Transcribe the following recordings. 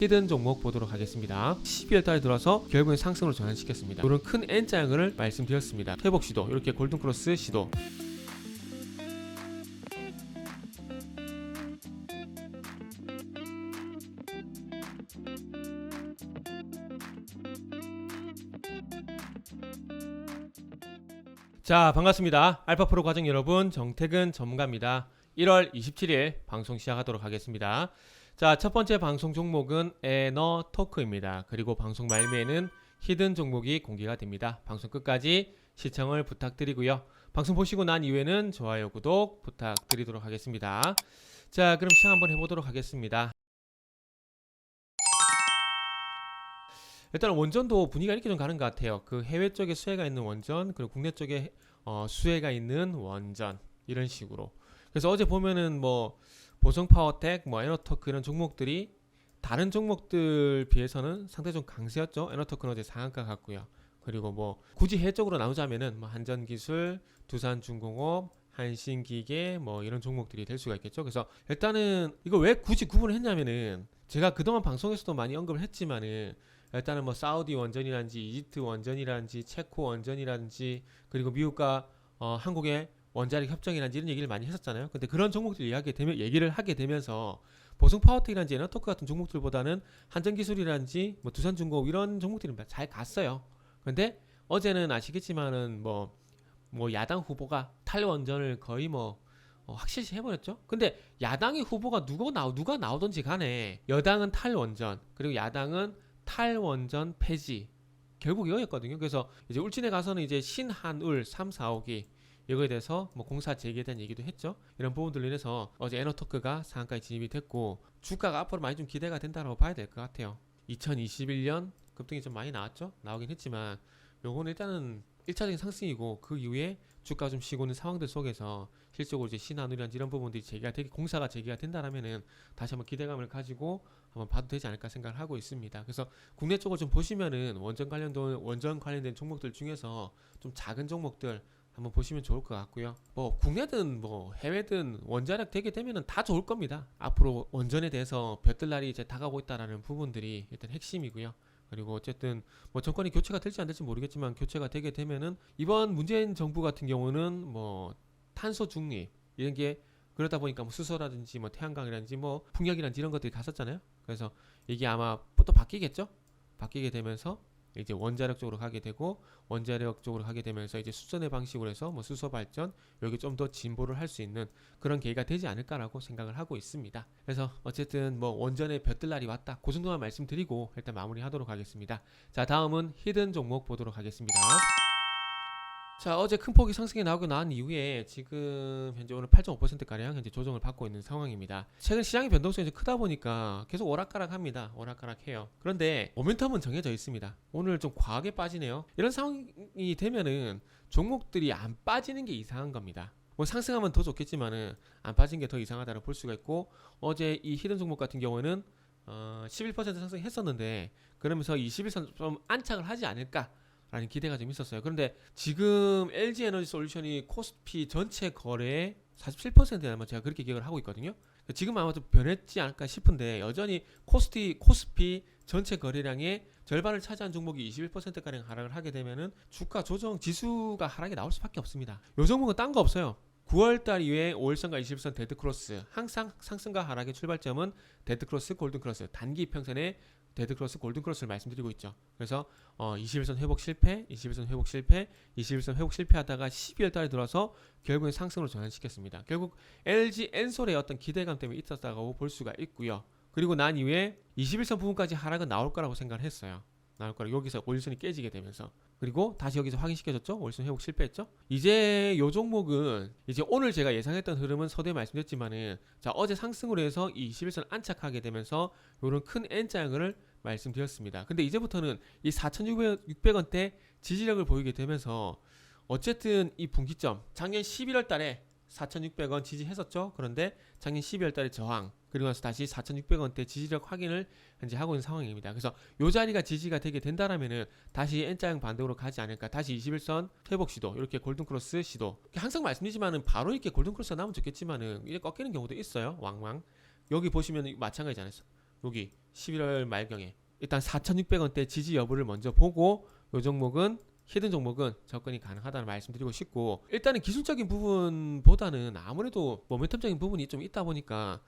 히든 종목 보도록 하겠습니다. 12월 달에 들어서 결국엔 상승으로 전환시켰습니다. 이런 큰 N자형을 말씀드렸습니다. 회복 시도, 이렇게 골든크로스 시도. 자, 반갑습니다. 알파프로 과정 여러분, 정태근 전문가입니다. 1월 27일 방송 시작하도록 하겠습니다. 자, 첫 번째 방송 종목은 에너토크입니다. 그리고 방송 말미에는 히든 종목이 공개가 됩니다. 방송 끝까지 시청을 부탁드리고요. 방송 보시고 난 이후에는 좋아요, 구독 부탁드리도록 하겠습니다. 자, 그럼 시작 한번 해보도록 하겠습니다. 일단 원전도 분위기가 이렇게 좀 가는 것 같아요. 그 해외 쪽에 수혜가 있는 원전, 그리고 국내 쪽에 수혜가 있는 원전, 이런 식으로. 그래서 어제 보면은 뭐 보성파워텍, 뭐 에너토크 이런 종목들이 다른 종목들 비해서는 상당히 좀 강세였죠. 에너토크는 어제 상한가 갔고요. 그리고 뭐 굳이 해외 쪽으로 나누자면은 뭐 한전기술, 두산중공업, 한신기계 뭐 이런 종목들이 될 수가 있겠죠. 그래서 일단은 이거 왜 굳이 구분을 했냐면은 제가 그동안 방송에서도 많이 언급을 했지만은 일단은 뭐 사우디 원전이란지 이집트 원전이란지 체코 원전이란지 그리고 미국과 한국의 원자력 협정이란지 이런 얘기를 많이 했었잖아요. 근데 그런 종목들 얘기를 하게 되면서 보성파워텍이란지 에너토크 같은 종목들보다는 한전기술이란지 뭐 두산중공업 이런 종목들이 잘 갔어요. 근데 어제는 아시겠지만은 뭐 야당 후보가 탈원전을 거의 확실시 해버렸죠. 근데 야당의 후보가 누가 나오든지 간에 여당은 탈원전, 그리고 야당은 탈원전 폐지, 결국 이거였거든요. 그래서 이제 울진에 가서는 이제 신한울 3, 4호기 이거에 대해서 뭐 공사 재개에 대한 얘기도 했죠. 이런 부분들로 인해서 어제 에너토크가 상한가에 진입이 됐고 주가가 앞으로 많이 좀 기대가 된다고 봐야 될 것 같아요. 2021년 급등이 좀 많이 나오긴 했지만 요거는 일단은 1차적인 상승이고 그 이후에 주가가 좀 쉬고 있는 상황들 속에서 실적으로 이제 신한울이란지 이런 부분들이 공사가 재개가 된다라면은 다시 한번 기대감을 가지고 한번 봐도 되지 않을까 생각을 하고 있습니다. 그래서 국내 쪽을 좀 보시면은 원전 관련된 종목들 중에서 좀 작은 종목들 한번 보시면 좋을 것 같고요. 뭐 국내든 뭐 해외든 원자력 되게 되면은 다 좋을 겁니다. 앞으로 원전에 대해서 볕들 날이 이제 다가오고 있다라는 부분들이 일단 핵심이고요. 그리고 어쨌든 뭐 정권이 교체가 될지 안 될지 모르겠지만 교체가 되게 되면은 이번 문재인 정부 같은 경우는 뭐 탄소 중립 이런 게 그러다 보니까 뭐 수소라든지 뭐 태양광이라든지 뭐 풍력이라든지 이런 것들이 갔었잖아요. 그래서 이게 아마 또 바뀌겠죠. 바뀌게 되면서 이제 원자력 쪽으로 가게 되고 원자력 쪽으로 가게 되면서 이제 수전의 방식으로 해서 뭐 수소 발전 여기 좀 더 진보를 할 수 있는 그런 계기가 되지 않을까라고 생각을 하고 있습니다. 그래서 어쨌든 뭐 원전의 볕들 날이 왔다. 그 정도만 말씀드리고 일단 마무리하도록 하겠습니다. 자, 다음은 히든 종목 보도록 하겠습니다. 자, 어제 큰 폭이 상승이 나오고 난 이후에 지금 현재 오늘 8.5%가량 현재 조정을 받고 있는 상황입니다. 최근 시장의 변동성이 크다 보니까 계속 오락가락합니다. 오락가락해요. 그런데 모멘텀은 정해져 있습니다. 오늘 좀 과하게 빠지네요. 이런 상황이 되면은 종목들이 안 빠지는 게 이상한 겁니다. 뭐 상승하면 더 좋겠지만은 안 빠진 게 더 이상하다고 볼 수가 있고 어제 이 히든 종목 같은 경우에는 11% 상승했었는데 그러면서 21선 좀 안착을 하지 않을까 라는 기대가 좀 있었어요. 그런데 지금 LG에너지솔루션이 코스피 전체 거래의 47%나 아마 제가 그렇게 기억을 하고 있거든요. 지금 아마 좀 변했지 않을까 싶은데 여전히 코스피 전체 거래량의 절반을 차지한 종목이 21%가량 하락을 하게 되면은 주가 조정 지수가 하락이 나올 수밖에 없습니다. 요 종목은 딴 거 없어요. 9월달 이후에 5일선과 21선 데드크로스, 항상 상승과 하락의 출발점은 데드크로스, 골든크로스, 단기 평선의 데드크로스, 골든크로스를 말씀드리고 있죠. 그래서 21선 회복 실패, 21선 회복 실패, 21선 회복 실패하다가 12월 달에 들어서 결국엔 상승으로 전환시켰습니다. 결국 LG 엔솔의 어떤 기대감 때문에 있었다고 볼 수가 있고요. 그리고 난 이후에 21선 부분까지 하락은 나올 거라고 생각을 했어요. 나올 거라 여기서 5일선이 깨지게 되면서 그리고 다시 여기서 확인시켜줬죠. 5일선 회복 실패했죠. 이제 요 종목은 이제 오늘 제가 예상했던 흐름은 서두에 말씀드렸지만은 자, 어제 상승으로 해서 이 21선 안착하게 되면서 요런 큰 N자형을 말씀드렸습니다. 근데 이제부터는 이 4,600원대 지지력을 보이게 되면서 어쨌든 이 분기점 작년 11월 달에 4,600원 지지했었죠. 그런데 작년 12월 달에 저항 그리고 나서 다시 4,600원대 지지력 확인을 현재 하고 있는 상황입니다. 그래서 이 자리가 지지가 되게 된다라면은 다시 N자형 반등으로 가지 않을까. 다시 21선 회복 시도, 이렇게 골든크로스 시도. 항상 말씀드리지만은 바로 이렇게 골든크로스가 나오면 좋겠지만은 이제 꺾이는 경우도 있어요. 왕왕. 여기 보시면 마찬가지지 않았어요. 여기 11월 말경에 일단 4,600원대 지지 여부를 먼저 보고 요 종목은 히든 종목은 접근이 가능하다는 말씀드리고 싶고, 일단은 기술적인 부분보다는 아무래도 모멘텀적인 부분이 좀 있다 보니까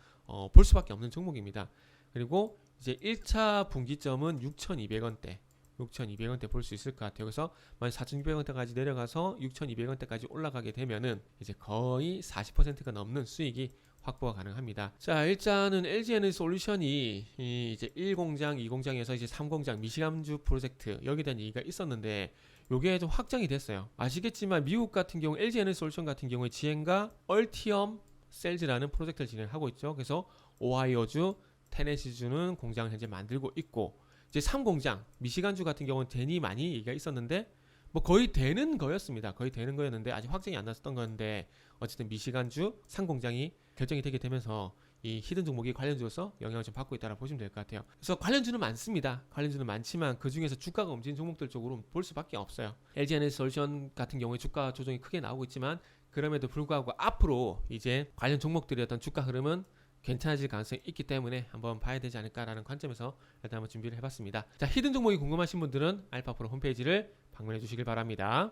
볼 수밖에 없는 종목입니다. 그리고 이제 1차 분기점은 6,200원대 6,200원대 볼 수 있을 것 같아요. 그래서 만약 4,600원대까지 내려가서 6,200원대까지 올라가게 되면은 이제 거의 40%가 넘는 수익이 확보가 가능합니다. 자, 일단은 LG에너지솔루션이 이제 1공장, 2공장에서 이제 3공장 미시간주 프로젝트 여기에 대한 얘기가 있었는데 요게 좀 확정이 됐어요. 아시겠지만 미국 같은 경우 LG에너지솔루션 같은 경우에 지엔과 얼티엄 셀즈라는 프로젝트를 진행하고 있죠. 그래서 오하이오주, 테네시주는 공장을 현재 만들고 있고, 이제 3공장 미시간주 같은 경우는 되니 많이 얘기가 있었는데 뭐 거의 되는 거였습니다. 거의 되는 거였는데 아직 확정이 안 났었던 건데, 어쨌든 미시간주 3공장이 결정이 되게 되면서 이 히든 종목이 관련주로서 영향을 좀 받고 있다고 보시면 될 것 같아요. 그래서 관련주는 많습니다. 관련주는 많지만 그 중에서 주가가 움직이는 종목들 쪽으로 볼 수밖에 없어요. LG에너지솔루션 같은 경우에 주가 조정이 크게 나오고 있지만 그럼에도 불구하고 앞으로 이제 관련 종목들의 어떤 주가 흐름은 괜찮아질 가능성이 있기 때문에 한번 봐야 되지 않을까라는 관점에서 일단 한번 준비를 해봤습니다. 자, 히든 종목이 궁금하신 분들은 알파프로 홈페이지를 방문해 주시길 바랍니다.